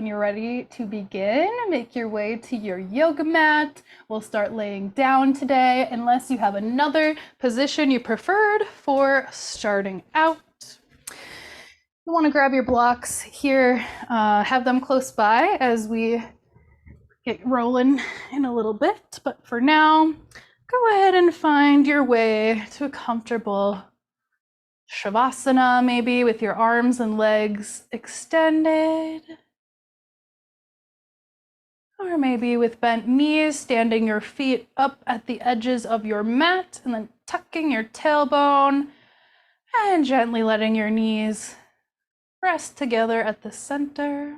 When you're ready to begin, make your way to your yoga mat. We'll start laying down today, unless you have another position you preferred for starting out. You want to grab your blocks here, have them close by as we get rolling in a little bit. But for now, go ahead and find your way to a comfortable Shavasana, maybe with your arms and legs extended. Or maybe with bent knees, standing your feet up at the edges of your mat and then tucking your tailbone and gently letting your knees rest together at the center.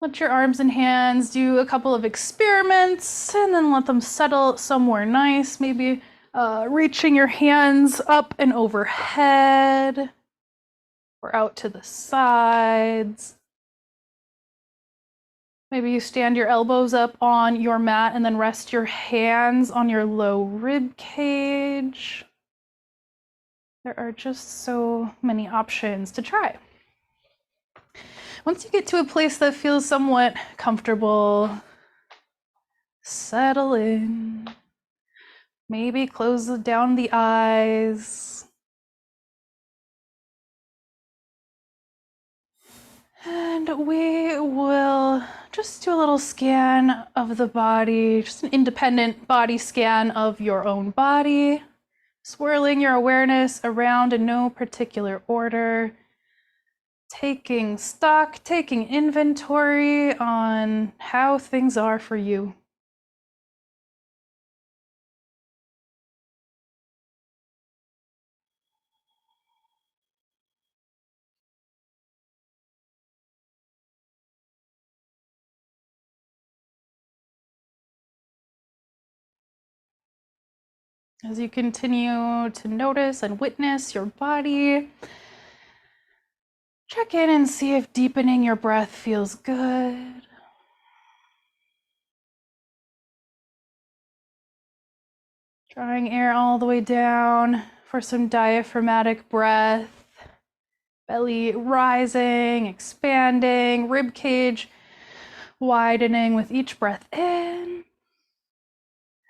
Let your arms and hands do a couple of experiments and then let them settle somewhere nice, maybe reaching your hands up and overhead or out to the sides. Maybe you stand your elbows up on your mat and then rest your hands on your low rib cage. There are just so many options to try. Once you get to a place that feels somewhat comfortable, settle in. Maybe close down the eyes. And we will just do a little scan of the body, just an independent body scan of your own body, swirling your awareness around in no particular order, taking stock, taking inventory on how things are for you. As you continue to notice and witness your body, check in and see if deepening your breath feels good. Drawing air all the way down for some diaphragmatic breath. Belly rising, expanding, rib cage widening with each breath in.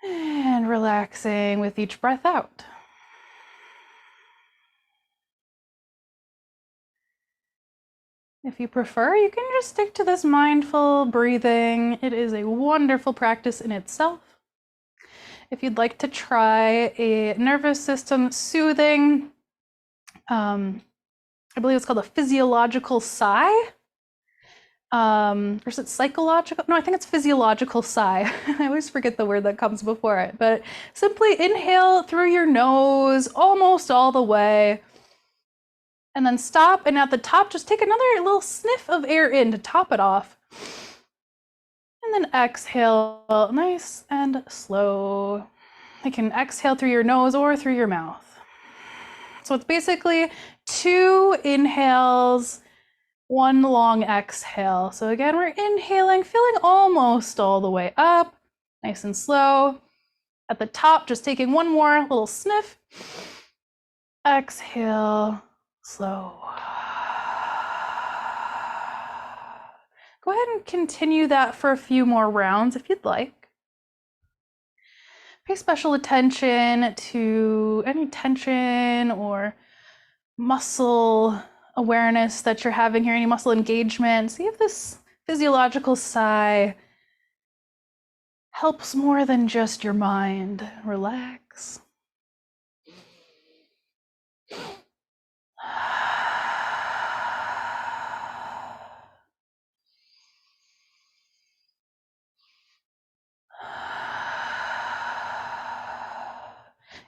And relaxing with each breath out. If you prefer, you can just stick to this mindful breathing. It is a wonderful practice in itself. If you'd like to try a nervous system soothing, I believe it's called a physiological sigh. Or is it psychological? No, I think it's physiological sigh. I always forget the word that comes before it, but simply inhale through your nose almost all the way, and then stop, and at the top, just take another little sniff of air in to top it off. And then exhale nice and slow. You can exhale through your nose or through your mouth. So it's basically 2 inhales, 1 long exhale. So again, we're inhaling, feeling almost all the way up, nice and slow. At the top, just taking 1 more little sniff. Exhale, slow. Go ahead and continue that for a few more rounds if you'd like. Pay special attention to any tension or muscle awareness that you're having here, any muscle engagement. See if this physiological sigh helps more than just your mind. Relax.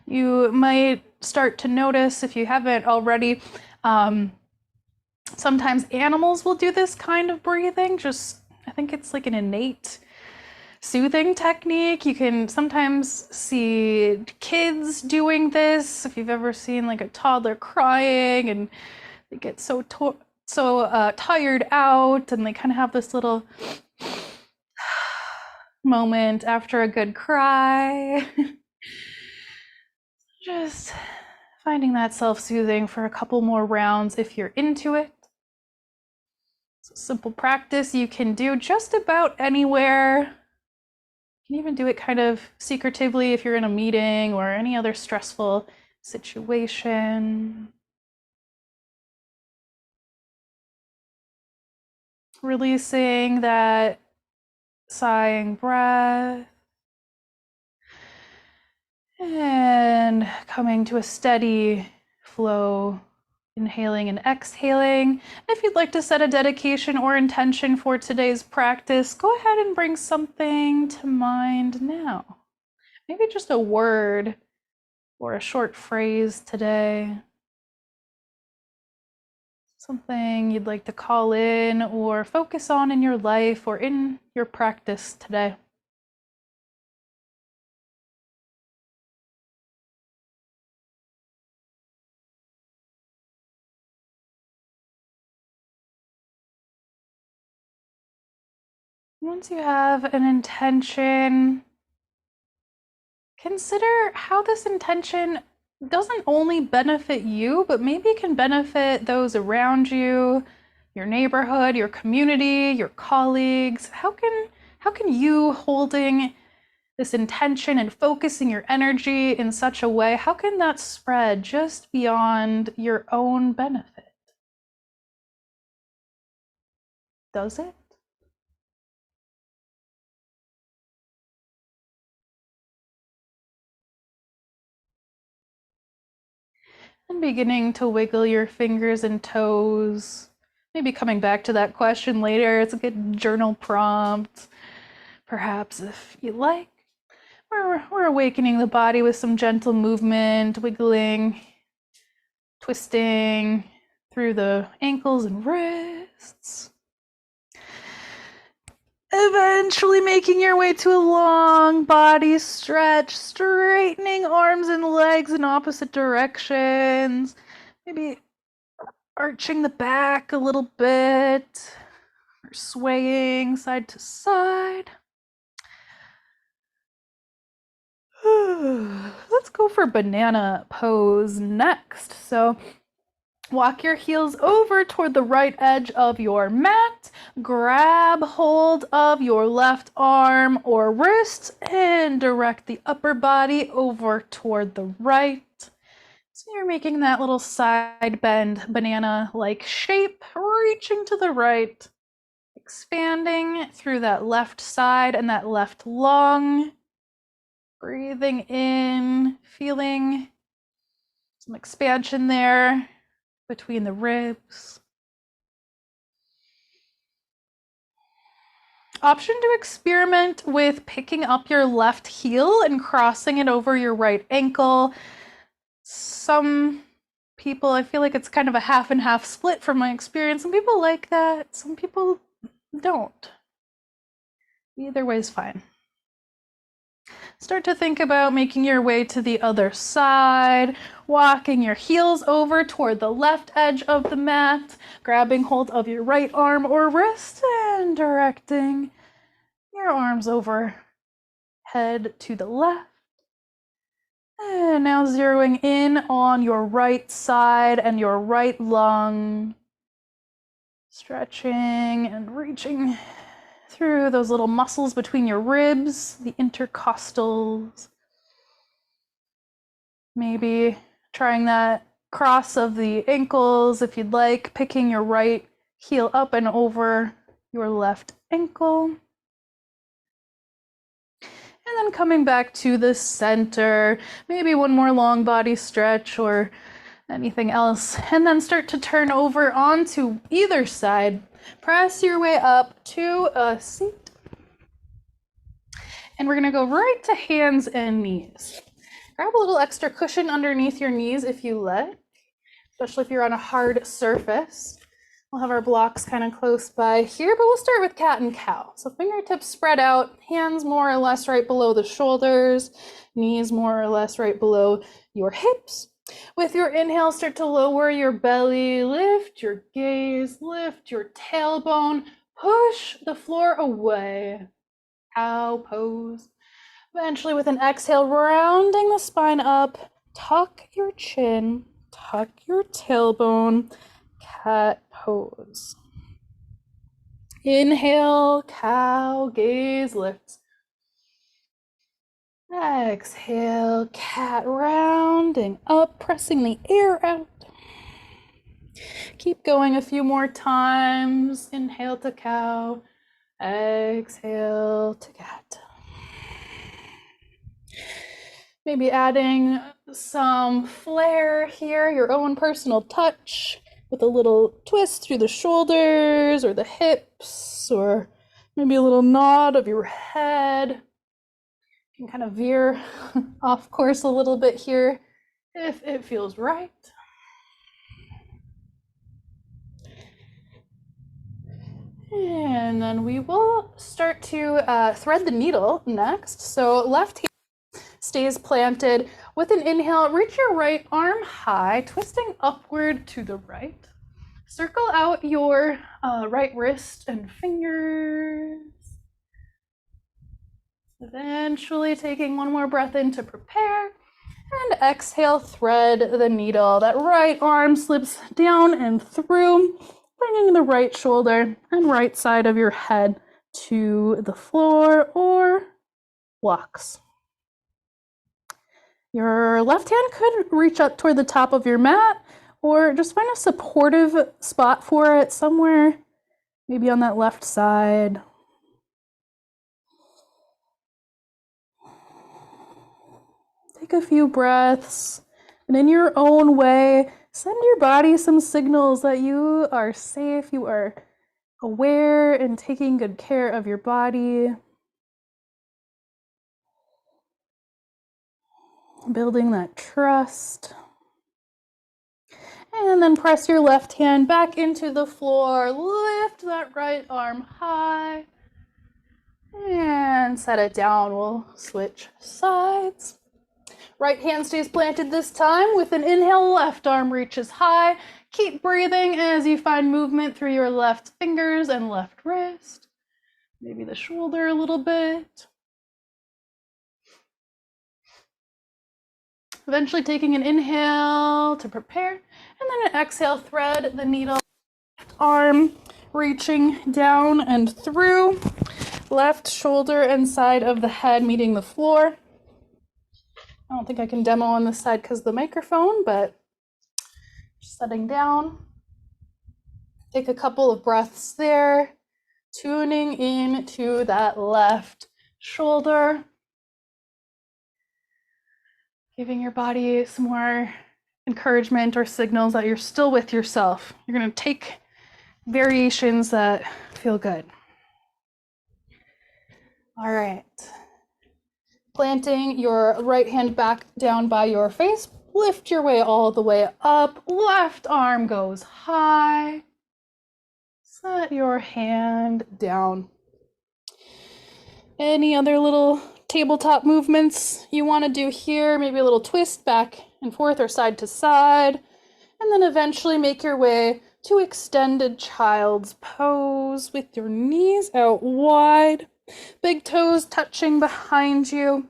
You might start to notice, if you haven't already, sometimes animals will do this kind of breathing. I think it's like an innate soothing technique. You can sometimes see kids doing this. If you've ever seen like a toddler crying and they get so tired out, and they kind of have this little moment after a good cry. Just finding that self-soothing for a couple more rounds if you're into it. Simple practice you can do just about anywhere. You can even do it kind of secretively if you're in a meeting or any other stressful situation. Releasing that sighing breath and coming to a steady flow, inhaling and exhaling. If you'd like to set a dedication or intention for today's practice, go ahead and bring something to mind now. Maybe just a word or a short phrase today. Something you'd like to call in or focus on in your life or in your practice today. Once you have an intention, consider how this intention doesn't only benefit you, but maybe can benefit those around you, your neighborhood, your community, your colleagues. How can you holding this intention and focusing your energy in such a way, how can that spread just beyond your own benefit? Does it? And beginning to wiggle your fingers and toes. Maybe coming back to that question later. It's a good journal prompt. Perhaps if you like. We're awakening the body with some gentle movement, wiggling, twisting through the ankles and wrists. Eventually making your way to a long body stretch, straightening arms and legs in opposite directions. Maybe arching the back a little bit, or swaying side to side. Let's go for banana pose next. So walk your heels over toward the right edge of your mat. Grab hold of your left arm or wrist and direct the upper body over toward the right. So you're making that little side bend banana-like shape, reaching to the right, expanding through that left side and that left lung. Breathing in, feeling some expansion there between the ribs. Option to experiment with picking up your left heel and crossing it over your right ankle. Some people, I feel like it's kind of a half and half split from my experience. Some people like that, some people don't. Either way is fine. Start to think about making your way to the other side, walking your heels over toward the left edge of the mat, grabbing hold of your right arm or wrist and directing your arms overhead to the left. And now zeroing in on your right side and your right lung, stretching and reaching through those little muscles between your ribs, the intercostals. Maybe trying that cross of the ankles if you'd like, picking your right heel up and over your left ankle. And then coming back to the center, maybe one more long body stretch or anything else. And then start to turn over onto either side. Press your way up to a seat. And we're gonna go right to hands and knees. Grab a little extra cushion underneath your knees if you like, especially if you're on a hard surface. We'll have our blocks kind of close by here, but we'll start with cat and cow. So fingertips spread out, hands more or less right below the shoulders, knees more or less right below your hips. With your inhale, start to lower your belly, lift your gaze, lift your tailbone, push the floor away. Cow pose. Eventually, with an exhale, rounding the spine up, tuck your chin, tuck your tailbone, cat pose. Inhale, cow, gaze lifts. Exhale, cat, rounding up, pressing the air out. Keep going a few more times. Inhale to cow, exhale to cat. Maybe adding some flair here, your own personal touch with a little twist through the shoulders or the hips, or maybe a little nod of your head. You can kind of veer off course a little bit here if it feels right. And then we will start to thread the needle next. So left hand stays planted. With an inhale, reach your right arm high, twisting upward to the right. Circle out your right wrist and fingers. Eventually taking one more breath in to prepare. And exhale, thread the needle. That right arm slips down and through, bringing the right shoulder and right side of your head to the floor or blocks. Your left hand could reach up toward the top of your mat, or just find a supportive spot for it somewhere, maybe on that left side. Take a few breaths, and in your own way, send your body some signals that you are safe, you are aware and taking good care of your body. Building that trust. And then press your left hand back into the floor. Lift that right arm high. And set it down. We'll switch sides. Right hand stays planted this time. With an inhale, left arm reaches high. Keep breathing as you find movement through your left fingers and left wrist. Maybe the shoulder a little bit. Eventually taking an inhale to prepare, and then an exhale, thread the needle, left arm reaching down and through, left shoulder and side of the head meeting the floor. I don't think I can demo on this side because of the microphone, but just setting down. Take a couple of breaths there, tuning in to that left shoulder. Giving your body some more encouragement or signals that you're still with yourself. You're going to take variations that feel good. All right. Planting your right hand back down by your face. Lift your way all the way up. Left arm goes high. Set your hand down. Any other little tabletop movements you want to do here? Maybe a little twist back and forth or side to side, and then eventually make your way to extended child's pose with your knees out wide, big toes touching behind you,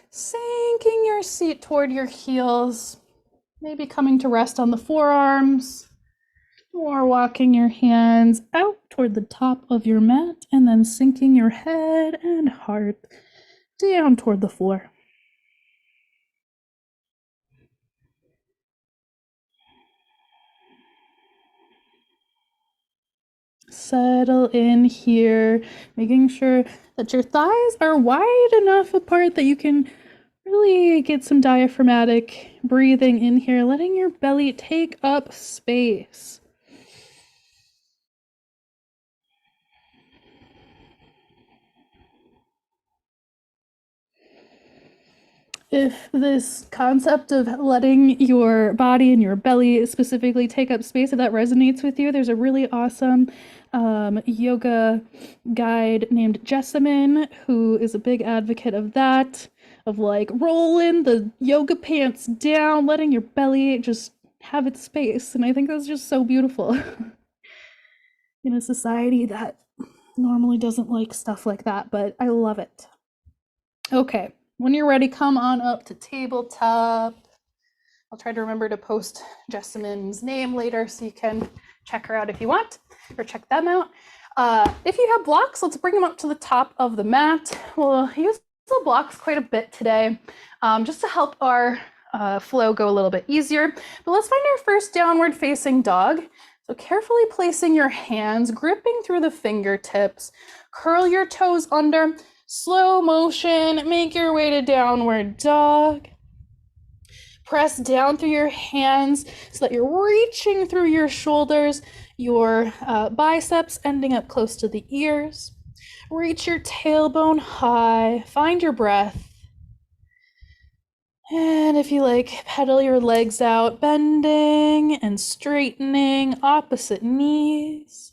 sinking your seat toward your heels, maybe coming to rest on the forearms, or walking your hands out toward the top of your mat and then sinking your head and heart down toward the floor. Settle in here, making sure that your thighs are wide enough apart that you can really get some diaphragmatic breathing in here, letting your belly take up space. If this concept of letting your body and your belly specifically take up space, if that resonates with you, there's a really awesome yoga guide named Jessamyn, who is a big advocate of that, of like rolling the yoga pants down, letting your belly just have its space. And I think that's just so beautiful in a society that normally doesn't like stuff like that, but I love it. Okay. When you're ready, come on up to tabletop. I'll try to remember to post Jessamyn's name later so you can check her out if you want, or check them out. If you have blocks, let's bring them up to the top of the mat. We'll use the blocks quite a bit today, just to help our flow go a little bit easier. But let's find our first downward facing dog. So carefully placing your hands, gripping through the fingertips, curl your toes under, slow motion, make your way to downward dog. Press down through your hands so that you're reaching through your shoulders, your biceps ending up close to the ears. Reach your tailbone high, find your breath. And if you like, pedal your legs out, bending and straightening, opposite knees.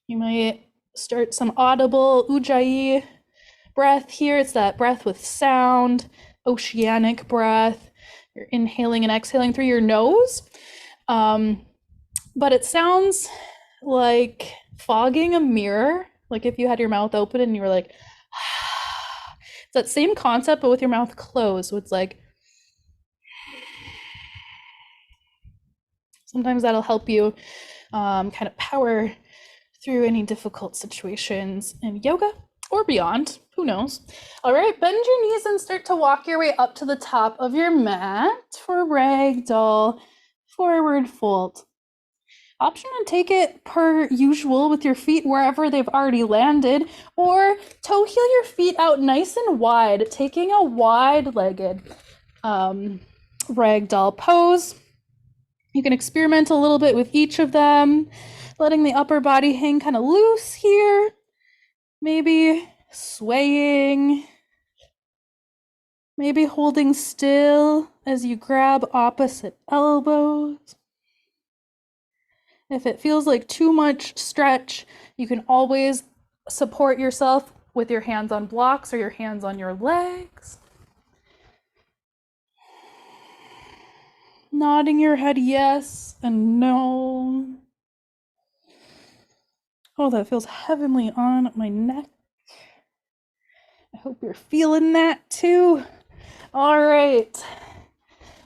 You might start some audible Ujjayi breath here. It's that breath with sound, oceanic breath. You're inhaling and exhaling through your nose. But it sounds like fogging a mirror. Like if you had your mouth open and you were like, it's that same concept, but with your mouth closed. So it's like, sometimes that'll help you kind of power through any difficult situations in yoga or beyond, who knows. All right, bend your knees and start to walk your way up to the top of your mat for ragdoll forward fold. Option to take it per usual with your feet wherever they've already landed, or toe heel your feet out nice and wide, taking a wide-legged ragdoll pose. You can experiment a little bit with each of them, letting the upper body hang kind of loose here, maybe swaying, maybe holding still as you grab opposite elbows. If it feels like too much stretch, you can always support yourself with your hands on blocks or your hands on your legs. Nodding your head yes and no. Oh, that feels heavenly on my neck. I hope you're feeling that too. All right.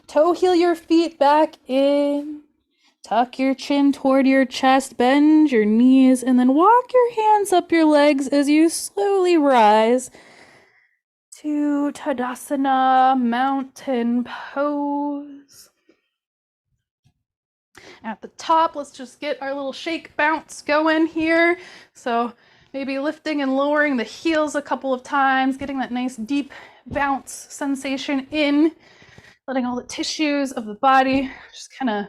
Toe heel your feet back in. Tuck your chin toward your chest, bend your knees, and then walk your hands up your legs as you slowly rise to Tadasana, mountain pose. At the top, let's just get our little shake bounce going here. So maybe lifting and lowering the heels a couple of times, getting that nice deep bounce sensation in, letting all the tissues of the body just kind of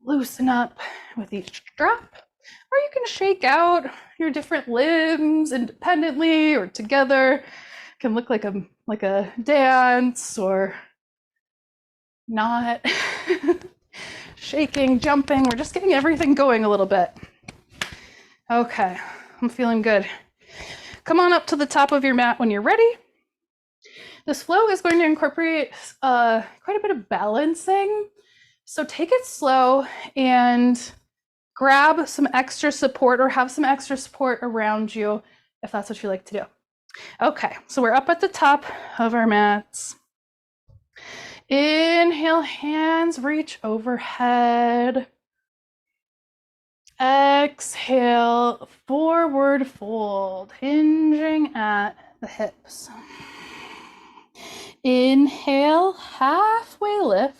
loosen up with each drop. Or you can shake out your different limbs independently or together. It can look like a dance or not. Shaking, jumping, we're just getting everything going a little bit. Okay, I'm feeling good. Come on up to the top of your mat when you're ready. This flow is going to incorporate quite a bit of balancing. So take it slow and grab some extra support or have some extra support around you if that's what you like to do. Okay, so we're up at the top of our mats. Inhale, hands reach overhead. Exhale, forward fold, hinging at the hips. Inhale, halfway lift.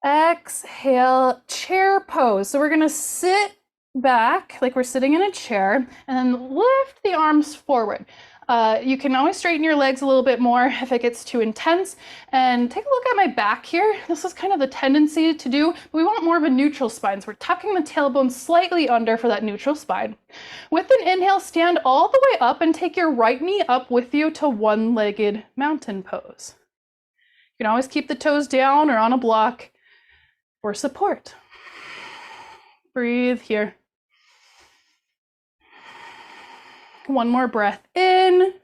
Exhale, chair pose. So we're gonna sit back like we're sitting in a chair and then lift the arms forward. You can always straighten your legs a little bit more if it gets too intense. And take a look at my back here. This is kind of the tendency to do, but we want more of a neutral spine. So we're tucking the tailbone slightly under for that neutral spine. With an inhale, stand all the way up and take your right knee up with you to one-legged mountain pose. You can always keep the toes down or on a block for support. Breathe here. One more breath in.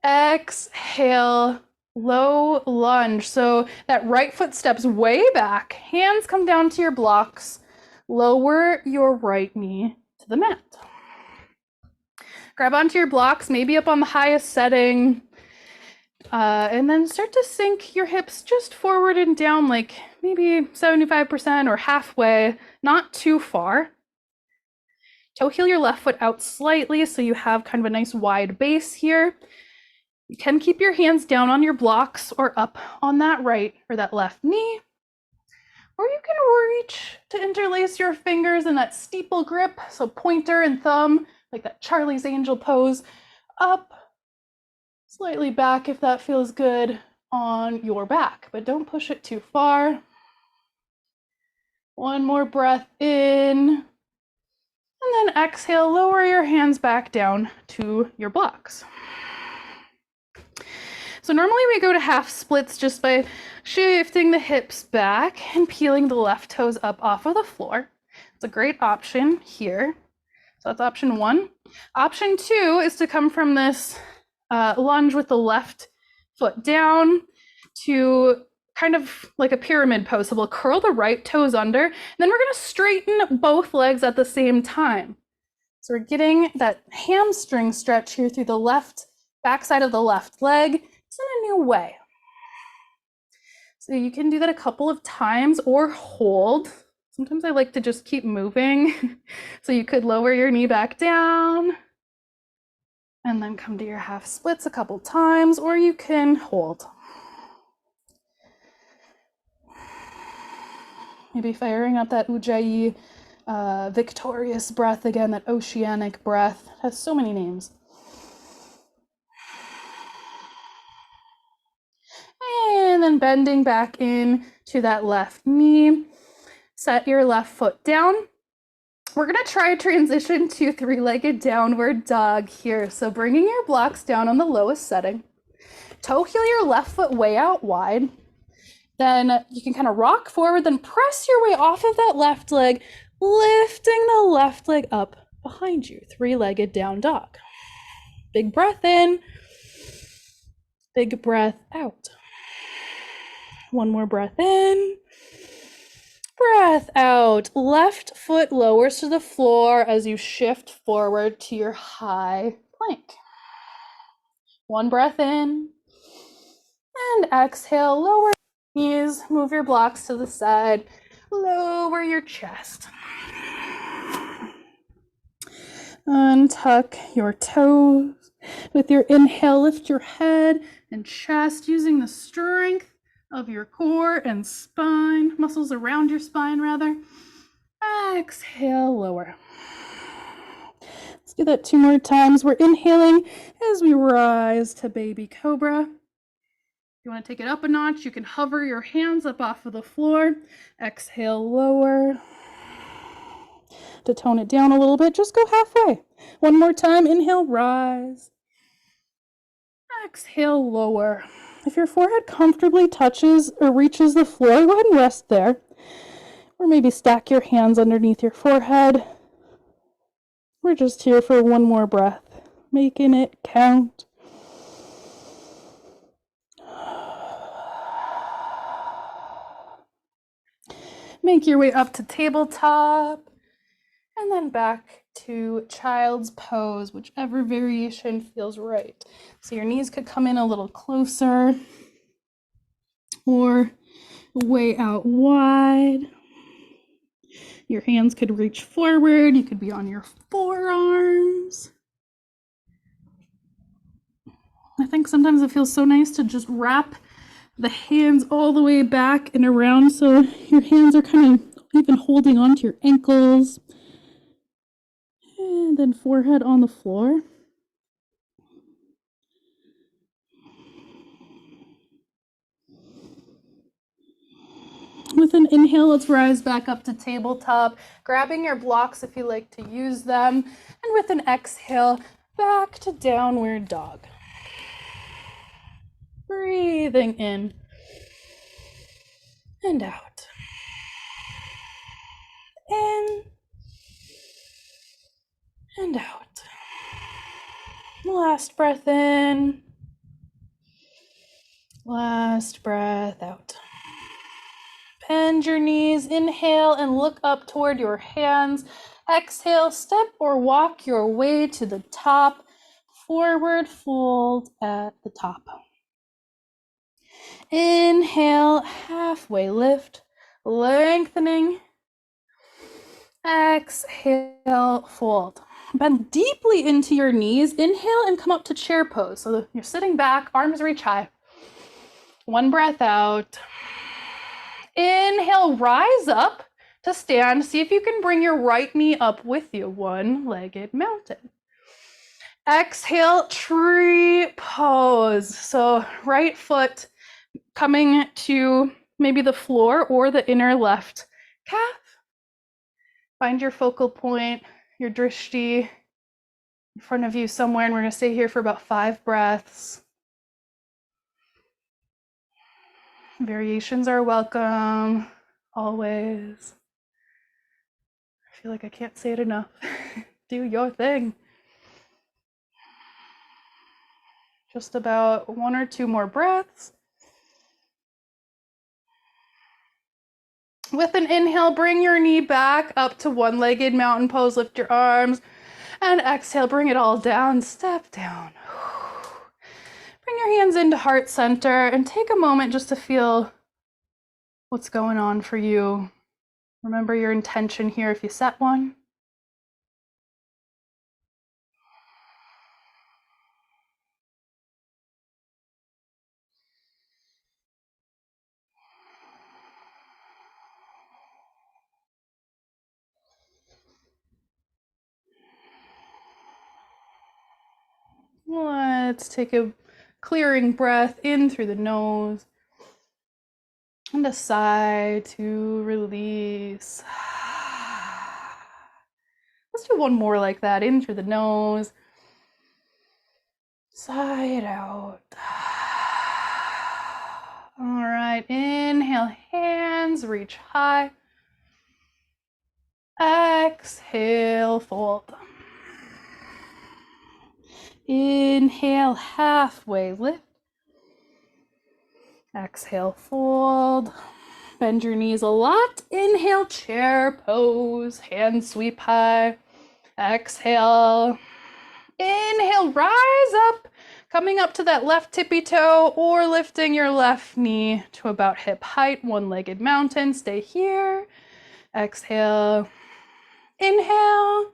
Exhale, low lunge. So that right foot steps way back. Hands come down to your blocks. Lower your right knee to the mat. Grab onto your blocks, maybe up on the highest setting. And then start to sink your hips just forward and down, like maybe 75% or halfway, not too far. Toe heel your left foot out slightly so you have kind of a nice wide base here. You can keep your hands down on your blocks or up on that right or that left knee. Or you can reach to interlace your fingers in that steeple grip, so pointer and thumb, like that Charlie's Angel pose, up, slightly back if that feels good on your back, but don't push it too far. One more breath in, and then exhale, lower your hands back down to your blocks. So normally we go to half splits just by shifting the hips back and peeling the left toes up off of the floor. It's a great option here. So that's option one. Option two is to come from this lunge with the left foot down to kind of like a pyramid pose. So we'll curl the right toes under, and then we're going to straighten both legs at the same time. So we're getting that hamstring stretch here through the left backside of the left leg. It's in a new way. So you can do that a couple of times or hold. Sometimes I like to just keep moving. So you could lower your knee back down and then come to your half splits a couple times, or you can hold. Maybe firing up that Ujjayi victorious breath again, that oceanic breath. It has so many names. And then bending back in to that left knee. Set your left foot down. We're going to try a transition to three-legged downward dog here. So bringing your blocks down on the lowest setting. Toe heel your left foot way out wide. Then you can kind of rock forward, then press your way off of that left leg, lifting the left leg up behind you. Three-legged down dog. Big breath in. Big breath out. One more breath in. Breath out. Left foot lowers to the floor as you shift forward to your high plank. One breath in. And exhale, lower your knees, move your blocks to the side, lower your chest. Untuck your toes. With your inhale, lift your head and chest using the strength of your core and spine, muscles around your spine rather. Exhale, lower. Let's do that 2 more times. We're inhaling as we rise to baby cobra. If you want to take it up a notch, you can hover your hands up off of the floor. Exhale, lower. To tone it down a little bit, just go halfway. One more time, inhale, rise. Exhale, lower. If your forehead comfortably touches or reaches the floor, go ahead and rest there. Or maybe stack your hands underneath your forehead. We're just here for one more breath, making it count. Make your way up to tabletop, and then back to child's pose, whichever variation feels right. So your knees could come in a little closer or way out wide. Your hands could reach forward. You could be on your forearms. I think sometimes it feels so nice to just wrap the hands all the way back and around so your hands are kind of even holding onto your ankles. And then forehead on the floor. With an inhale, let's rise back up to tabletop, grabbing your blocks if you like to use them. And with an exhale, back to downward dog. Breathing in and out. In and out. Last breath in. Last breath out. Bend your knees, inhale and look up toward your hands. Exhale, step or walk your way to the top. Forward fold at the top. Inhale, halfway lift, lengthening. Exhale, fold. Bend deeply into your knees. Inhale and come up to chair pose. So you're sitting back, arms reach high. One breath out. Inhale, rise up to stand. See if you can bring your right knee up with you. One-legged mountain. Exhale, tree pose. So right foot coming to maybe the floor or the inner left calf. Find your focal point, your drishti in front of you somewhere, and we're going to stay here for about 5 breaths. Variations are welcome, always. I feel like I can't say it enough. Do your thing. Just about 1 or 2 more breaths. With an inhale, bring your knee back up to one-legged mountain pose. Lift your arms. And exhale, bring it all down. Step down. Bring your hands into heart center and take a moment just to feel what's going on for you. Remember your intention here if you set one. Let's take a clearing breath in through the nose and a sigh to release. Let's do one more like that. In through the nose, sigh it out. All right, inhale, hands reach high. Exhale, fold. Inhale, halfway lift. Exhale, fold. Bend your knees a lot. Inhale, chair pose. Hands sweep high. Exhale. Inhale, rise up. Coming up to that left tippy toe or lifting your left knee to about hip height. One-legged mountain. Stay here. Exhale. Inhale.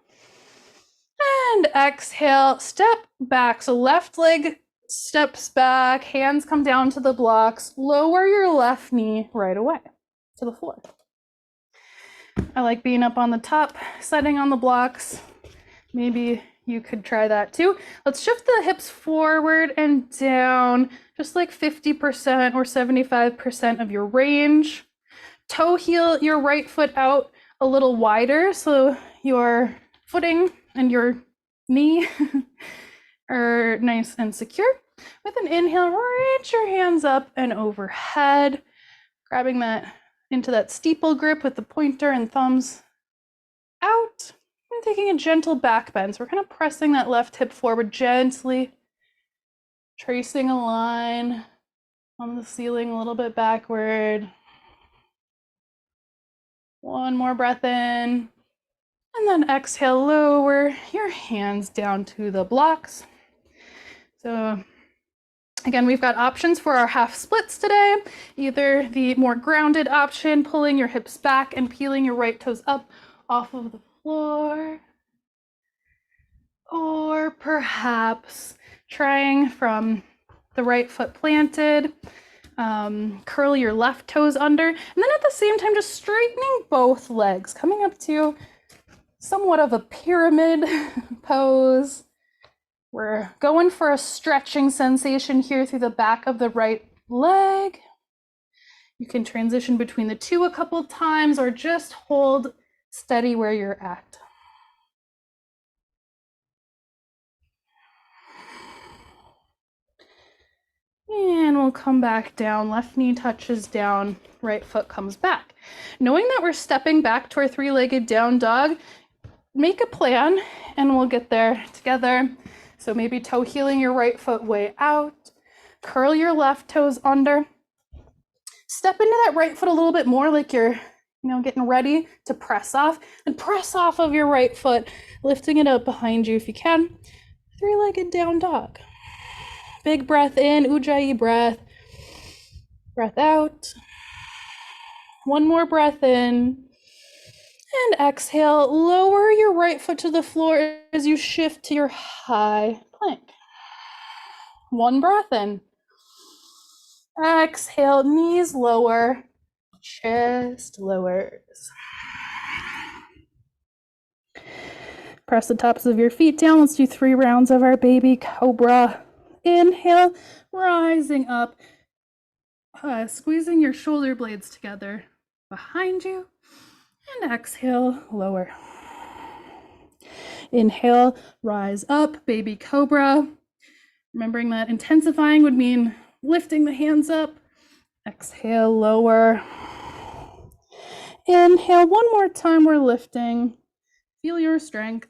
And exhale, step back. So left leg steps back, hands come down to the blocks. Lower your left knee right away to the floor. I like being up on the top, setting on the blocks. Maybe you could try that too. Let's shift the hips forward and down, just like 50% or 75% of your range. Toe heel your right foot out a little wider so your footing and your knee are nice and secure. With an inhale, reach your hands up and overhead, grabbing that into that steeple grip with the pointer and thumbs out, and taking a gentle back bend. So we're kind of pressing that left hip forward gently, tracing a line on the ceiling a little bit backward. One more breath in. And then exhale, lower your hands down to the blocks. So again, we've got options for our half splits today. Either the more grounded option, pulling your hips back and peeling your right toes up off of the floor. Or perhaps trying from the right foot planted, curl your left toes under, and then at the same time, just straightening both legs, coming up to somewhat of a pyramid pose. We're going for a stretching sensation here through the back of the right leg. You can transition between the two a couple times or just hold steady where you're at. And we'll come back down. Left knee touches down, right foot comes back. Knowing that we're stepping back to our three-legged down dog, make a plan and we'll get there together. So maybe toe heeling your right foot way out, curl your left toes under, step into that right foot a little bit more like you're, getting ready to press off, and press off of your right foot, lifting it up behind you if you can. Three-legged down dog. Big breath in, Ujjayi breath. Breath out. One more breath in. And exhale, lower your right foot to the floor as you shift to your high plank. One breath in. Exhale, knees lower, chest lowers. Press the tops of your feet down. Let's do 3 rounds of our baby cobra. Inhale, rising up, squeezing your shoulder blades together behind you. And exhale, lower. Inhale, rise up, baby cobra. Remembering that intensifying would mean lifting the hands up. Exhale, lower. Inhale, one more time, we're lifting. Feel your strength.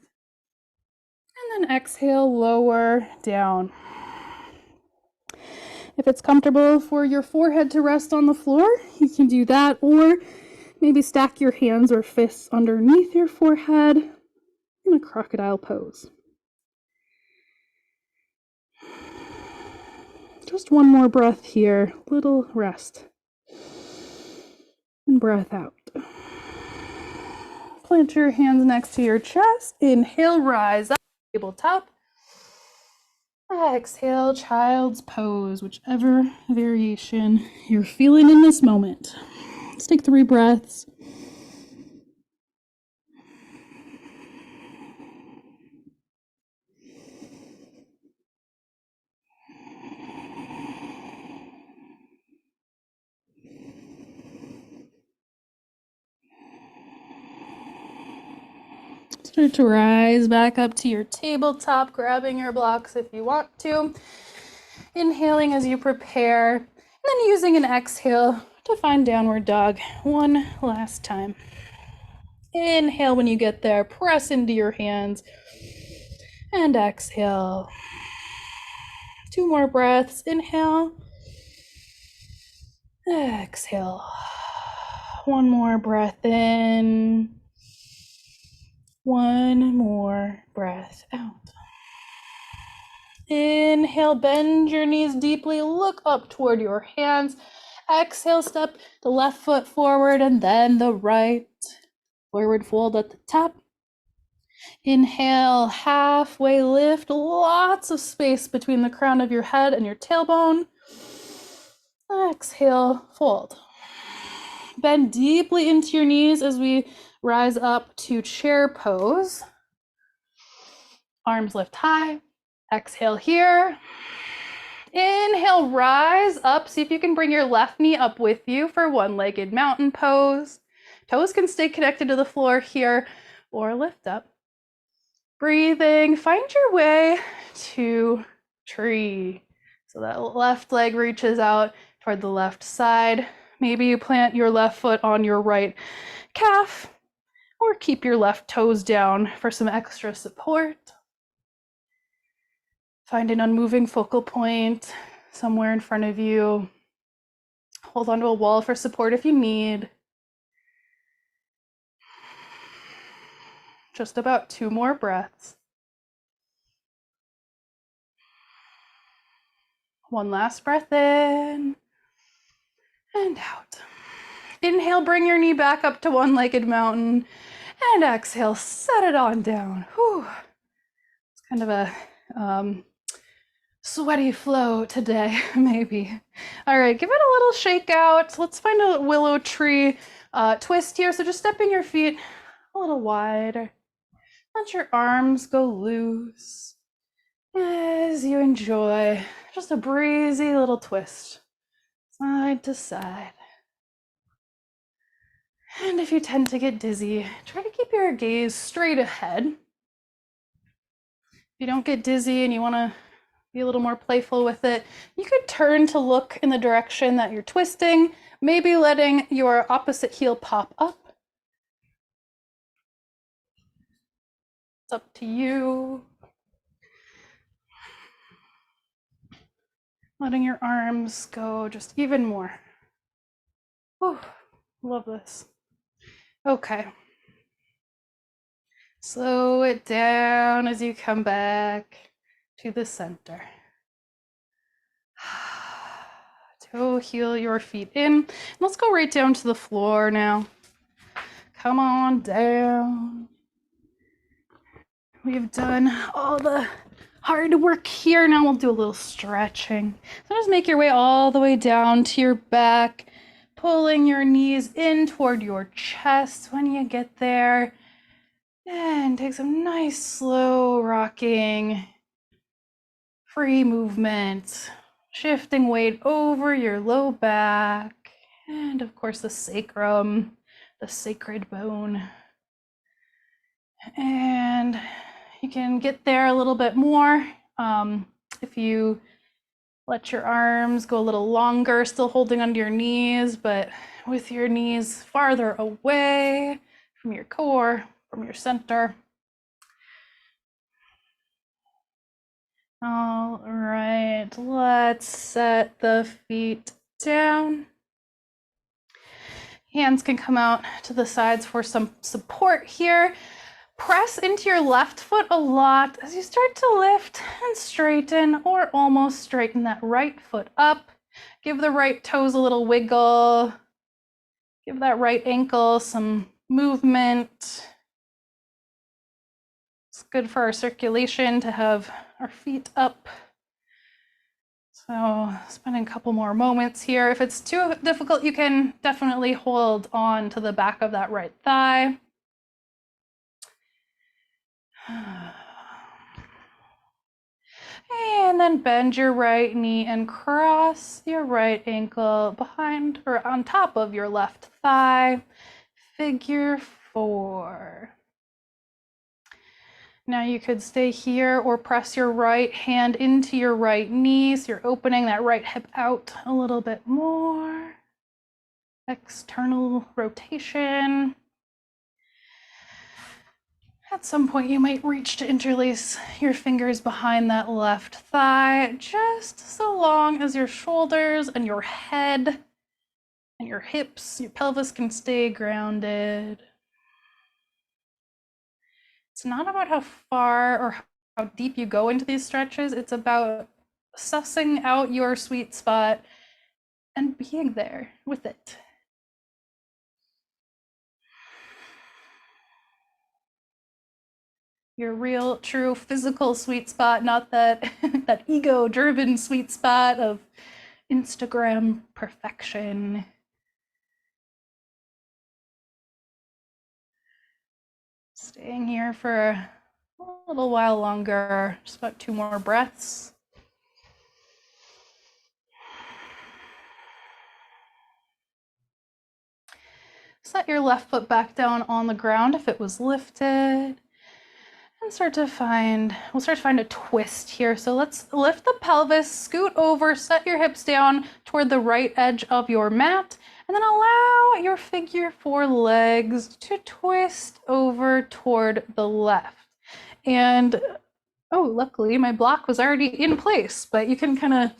And then exhale, lower, down. If it's comfortable for your forehead to rest on the floor, you can do that, or maybe stack your hands or fists underneath your forehead in a crocodile pose. Just one more breath here, little rest. And breath out. Plant your hands next to your chest. Inhale, rise up, tabletop. Exhale, child's pose, whichever variation you're feeling in this moment. Let's take 3 breaths. Start to rise back up to your tabletop, grabbing your blocks if you want to. Inhaling as you prepare, and then using an exhale to find downward dog one last time. Inhale when you get there, press into your hands, and exhale. 2 more breaths. Inhale. Exhale. 1 more breath in. 1 more breath out. Inhale, bend your knees deeply, look up toward your hands. Exhale, step the left foot forward and then the right. Forward fold at the top. Inhale, halfway lift, lots of space between the crown of your head and your tailbone. Exhale, fold. Bend deeply into your knees as we rise up to chair pose. Arms lift high. Exhale here. Inhale, rise up. See if you can bring your left knee up with you for one-legged mountain pose. Toes can stay connected to the floor here or lift up. Breathing, find your way to tree. So that left leg reaches out toward the left side. Maybe you plant your left foot on your right calf or keep your left toes down for some extra support. Find an unmoving focal point somewhere in front of you. Hold onto a wall for support if you need. Just about 2 more breaths. 1 last breath in and out. Inhale, bring your knee back up to one-legged mountain, and exhale, set it on down. Whew. It's kind of a sweaty flow today, maybe. All right, give it a little shake out. Let's find a willow tree twist here. So just stepping your feet a little wider. Let your arms go loose as you enjoy just a breezy little twist, side to side. And if you tend to get dizzy, try to keep your gaze straight ahead. If you don't get dizzy and you want to be a little more playful with it, you could turn to look in the direction that you're twisting, maybe letting your opposite heel pop up. It's up to you. Letting your arms go just even more. Oh, love this. Okay. Slow it down as you come back to the center. To Go heel your feet in. Let's go right down to the floor now. Come on down. We've done all the hard work here. Now we'll do a little stretching. So just make your way all the way down to your back, pulling your knees in toward your chest when you get there. And take some nice, slow rocking, free movement, shifting weight over your low back, and of course the sacrum, the sacred bone. And you can get there a little bit more if you let your arms go a little longer, still holding onto your knees, but with your knees farther away from your core, from your center. All right, let's set the feet down. Hands can come out to the sides for some support here. Press into your left foot a lot as you start to lift and straighten or almost straighten that right foot up. Give the right toes a little wiggle. Give that right ankle some movement. It's good for our circulation to have our feet up. So spending a couple more moments here. If it's too difficult, you can definitely hold on to the back of that right thigh. And then bend your right knee and cross your right ankle behind or on top of your left thigh. Figure 4. Now you could stay here or press your right hand into your right knee, so you're opening that right hip out a little bit more. External rotation. At some point you might reach to interlace your fingers behind that left thigh, just so long as your shoulders and your head and your hips, your pelvis can stay grounded. It's not about how far or how deep you go into these stretches. It's about sussing out your sweet spot and being there with it. Your real, true physical sweet spot, not that, that ego-driven sweet spot of Instagram perfection. Staying here for a little while longer, just about 2 more breaths. Set your left foot back down on the ground if it was lifted. And we'll start to find a twist here. So let's lift the pelvis, scoot over, set your hips down toward the right edge of your mat, and then allow your figure 4 legs to twist over toward the left. And oh, luckily my block was already in place, but you can kind of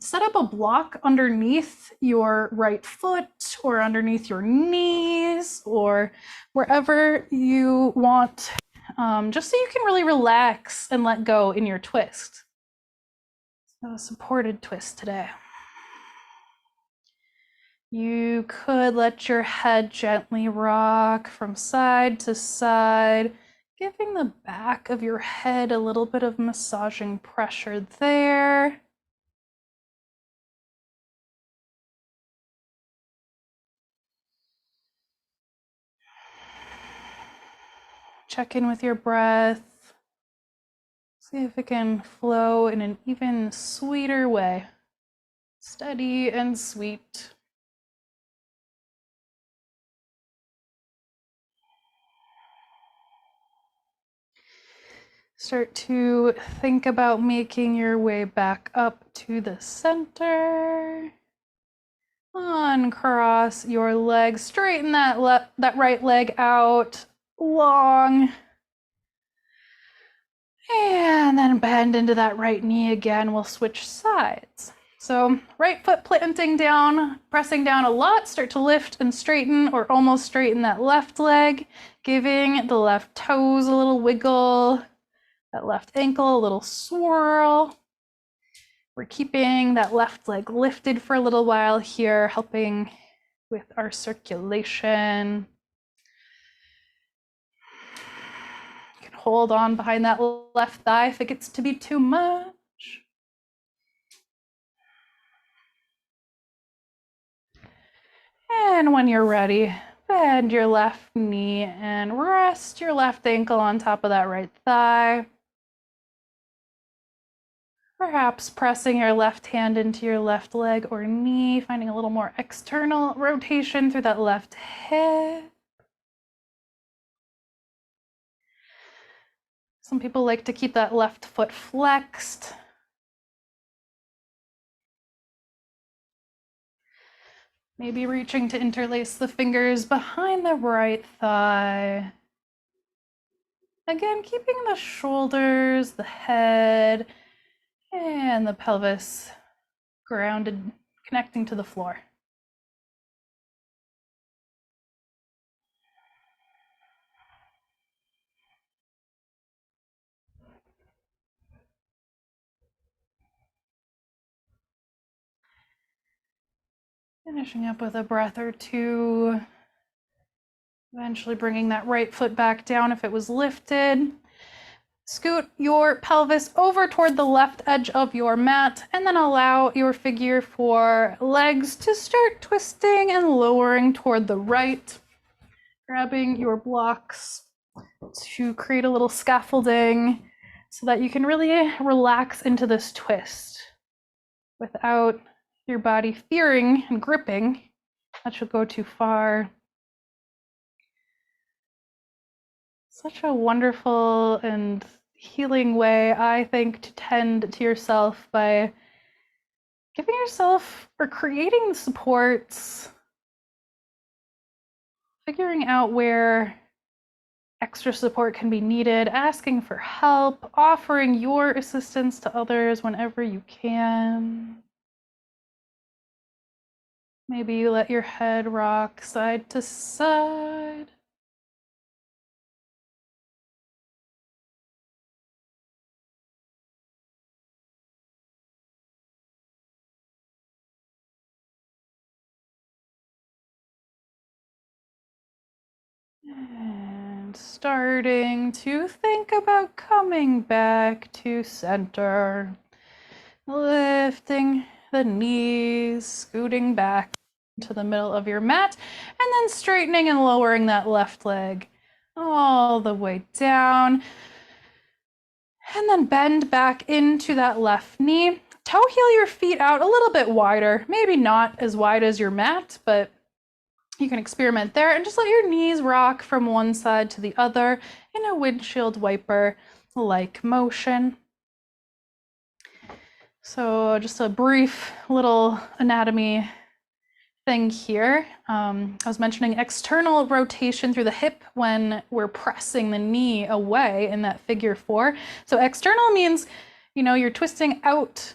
set up a block underneath your right foot or underneath your knees or wherever you want, just so you can really relax and let go in your twist. So a supported twist today. You could let your head gently rock from side to side, giving the back of your head a little bit of massaging pressure there. Check in with your breath. See if it can flow in an even sweeter way. Steady and sweet. Start to think about making your way back up to the center. Uncross your legs, straighten that right leg out long. And then bend into that right knee again. We'll switch sides. So right foot planting down, pressing down a lot, start to lift and straighten or almost straighten that left leg, giving the left toes a little wiggle, that left ankle a little swirl. We're keeping that left leg lifted for a little while here, helping with our circulation. You can hold on behind that left thigh if it gets to be too much. And when you're ready, bend your left knee and rest your left ankle on top of that right thigh. Perhaps pressing your left hand into your left leg or knee, finding a little more external rotation through that left hip. Some people like to keep that left foot flexed. Maybe reaching to interlace the fingers behind the right thigh. Again, keeping the shoulders, the head, and the pelvis grounded, connecting to the floor. Finishing up with a breath or two. Eventually bringing that right foot back down if it was lifted. Scoot your pelvis over toward the left edge of your mat, and then allow your figure 4 legs to start twisting and lowering toward the right. Grabbing your blocks to create a little scaffolding so that you can really relax into this twist without your body fearing and gripping. That should go too far. Such a wonderful and healing way, I think, to tend to yourself by giving yourself or creating the supports, figuring out where extra support can be needed, asking for help, offering your assistance to others whenever you can. Maybe you let your head rock side to side. And starting to think about coming back to center. Lifting the knees, scooting back to the middle of your mat, and then straightening and lowering that left leg all the way down. And then bend back into that left knee. Toe heel your feet out a little bit wider, maybe not as wide as your mat, but you can experiment there, and just let your knees rock from one side to the other in a windshield wiper-like motion. So just a brief little anatomy thing here. I was mentioning external rotation through the hip when we're pressing the knee away in that figure 4. So external means, you know, you're twisting out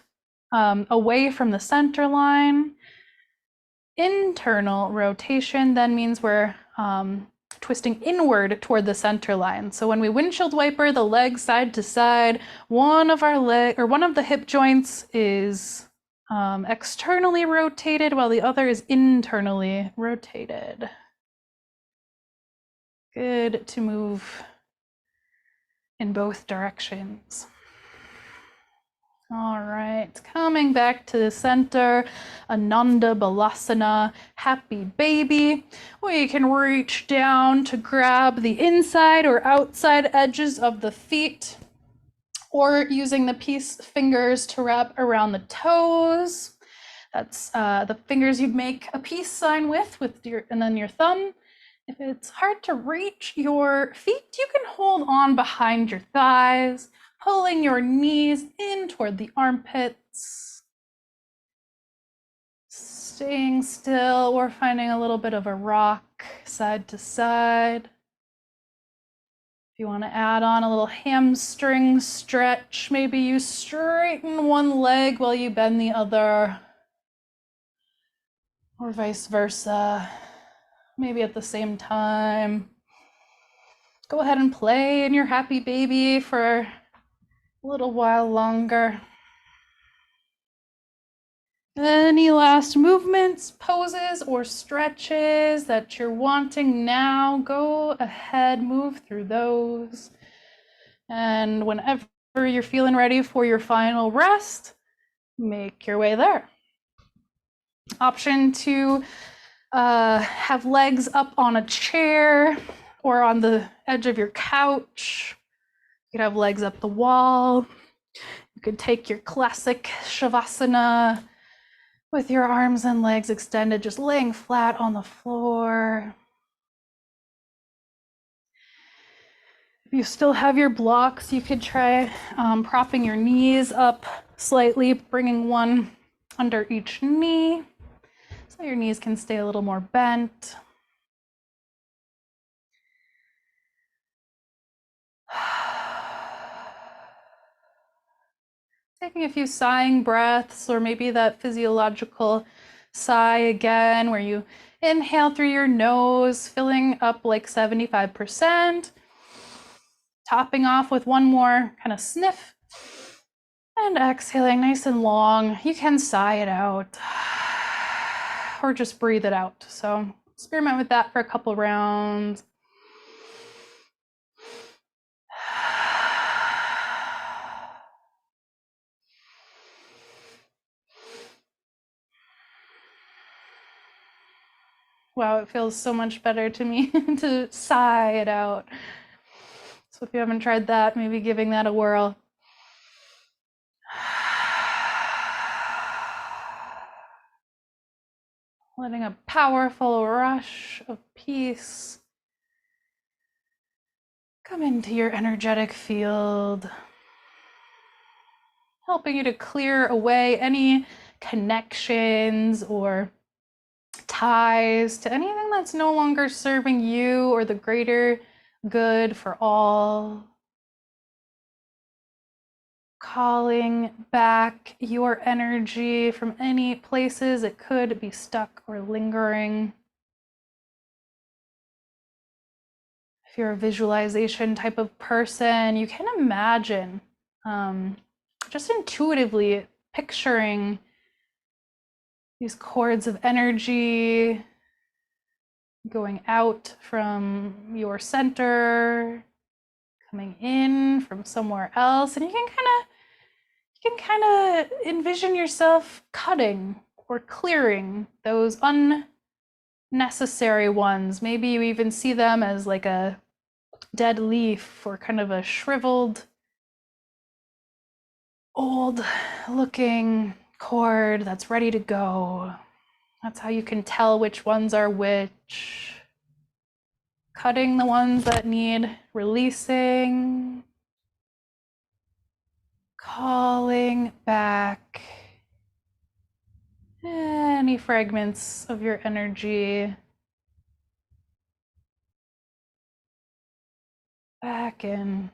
away from the center line. Internal rotation then means we're twisting inward toward the center line. So when we windshield wiper the leg side to side, one of the hip joints is externally rotated while the other is internally rotated. Good to move in both directions. All right, coming back to the center, Ananda Balasana, happy baby. We can reach down to grab the inside or outside edges of the feet, or using the peace fingers to wrap around the toes. That's the fingers you'd make a peace sign with and then your thumb. If it's hard to reach your feet, you can hold on behind your thighs, pulling your knees in toward the armpits. Staying still or finding a little bit of a rock side to side. If you want to add on a little hamstring stretch, maybe you straighten one leg while you bend the other, or vice versa, maybe at the same time. Go ahead and play in your happy baby for a little while longer. Any last movements, poses, or stretches that you're wanting now, go ahead, move through those. And whenever you're feeling ready for your final rest, make your way there. Option to have legs up on a chair or on the edge of your couch. You could have legs up the wall. You could take your classic Shavasana with your arms and legs extended, just laying flat on the floor. If you still have your blocks, you could try propping your knees up slightly, bringing one under each knee so your knees can stay a little more bent. Taking a few sighing breaths, or maybe that physiological sigh again, where you inhale through your nose, filling up like 75%, topping off with one more kind of sniff, and exhaling nice and long. You can sigh it out or just breathe it out. So experiment with that for a couple rounds. Wow, it feels so much better to me to sigh it out. So if you haven't tried that, maybe giving that a whirl. Letting a powerful rush of peace come into your energetic field, helping you to clear away any connections or ties to anything that's no longer serving you or the greater good for all. Calling back your energy from any places it could be stuck or lingering. If you're a visualization type of person, you can imagine just intuitively picturing these cords of energy going out from your center, coming in from somewhere else, and you can kind of envision yourself cutting or clearing those unnecessary ones. Maybe you even see them as like a dead leaf or kind of a shriveled, old looking cord that's ready to go. That's how you can tell which ones are which. Cutting the ones that need releasing. Calling back any fragments of your energy back in.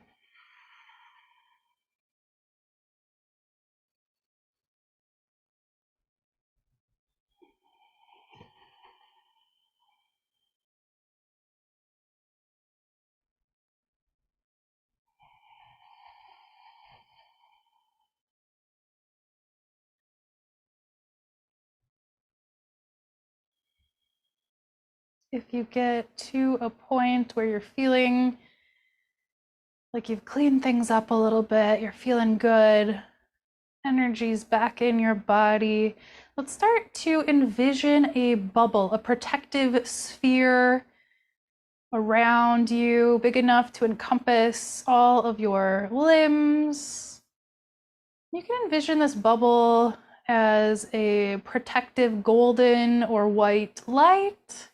If you get to a point where you're feeling like you've cleaned things up a little bit, you're feeling good, energy's back in your body, let's start to envision a bubble, a protective sphere around you, big enough to encompass all of your limbs. You can envision this bubble as a protective golden or white light.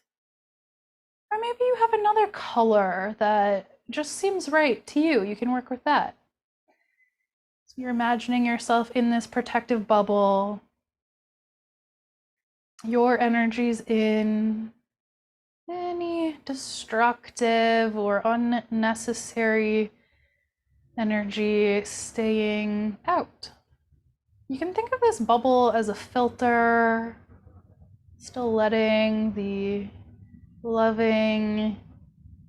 Or maybe you have another color that just seems right to you. You can work with that. So you're imagining yourself in this protective bubble. Your energy's in. Any destructive or unnecessary energy staying out. You can think of this bubble as a filter, still letting the loving,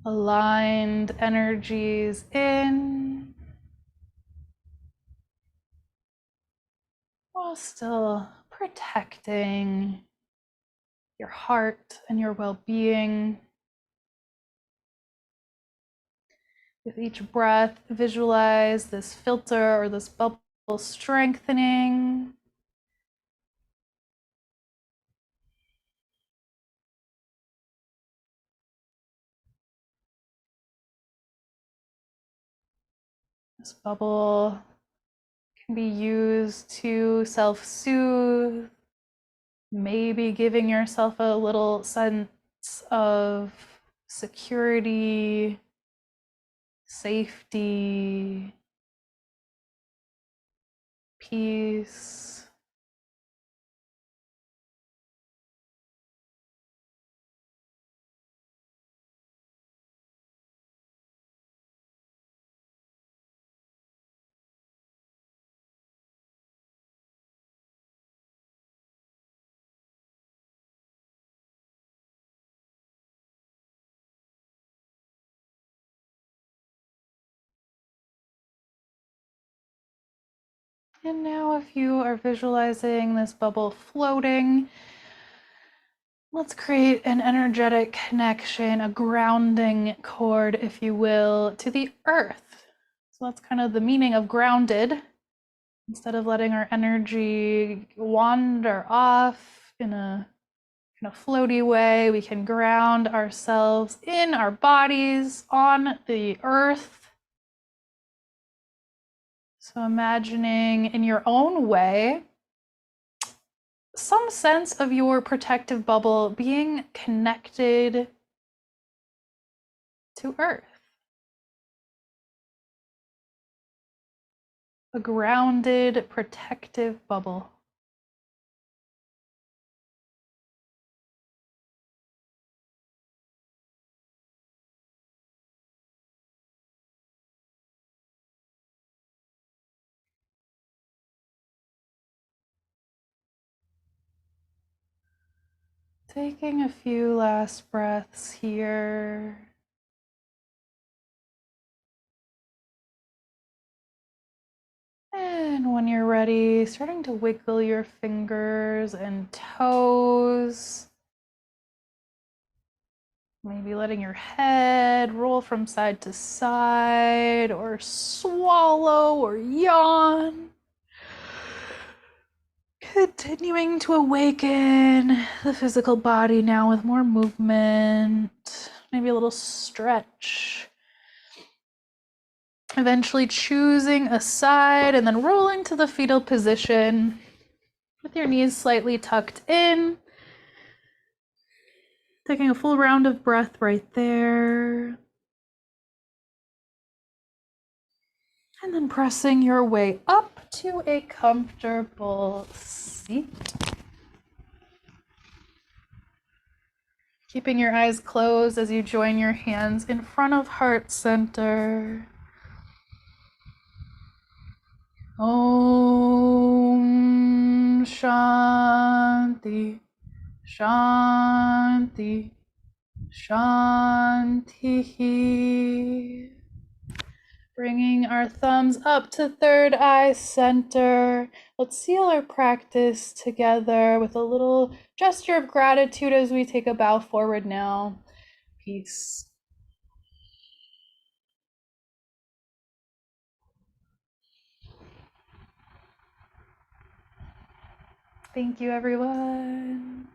aligned energies in, while still protecting your heart and your well-being. With each breath, visualize this filter or this bubble strengthening. This bubble can be used to self-soothe, maybe giving yourself a little sense of security, safety, peace. And now if you are visualizing this bubble floating, let's create an energetic connection, a grounding cord, if you will, to the earth. So that's kind of the meaning of grounded. Instead of letting our energy wander off in a floaty way, we can ground ourselves in our bodies on the earth. So imagining in your own way, some sense of your protective bubble being connected to earth. A grounded, protective bubble. Taking a few last breaths here. And when you're ready, starting to wiggle your fingers and toes. Maybe letting your head roll from side to side, or swallow or yawn. Continuing to awaken the physical body now with more movement, maybe a little stretch. Eventually choosing a side and then rolling to the fetal position with your knees slightly tucked in. Taking a full round of breath right there. And then pressing your way up to a comfortable seat. Keeping your eyes closed as you join your hands in front of heart center. Om Shanti, Shanti, Shanti. Bringing our thumbs up to third eye center. Let's seal our practice together with a little gesture of gratitude as we take a bow forward now. Peace. Thank you, everyone.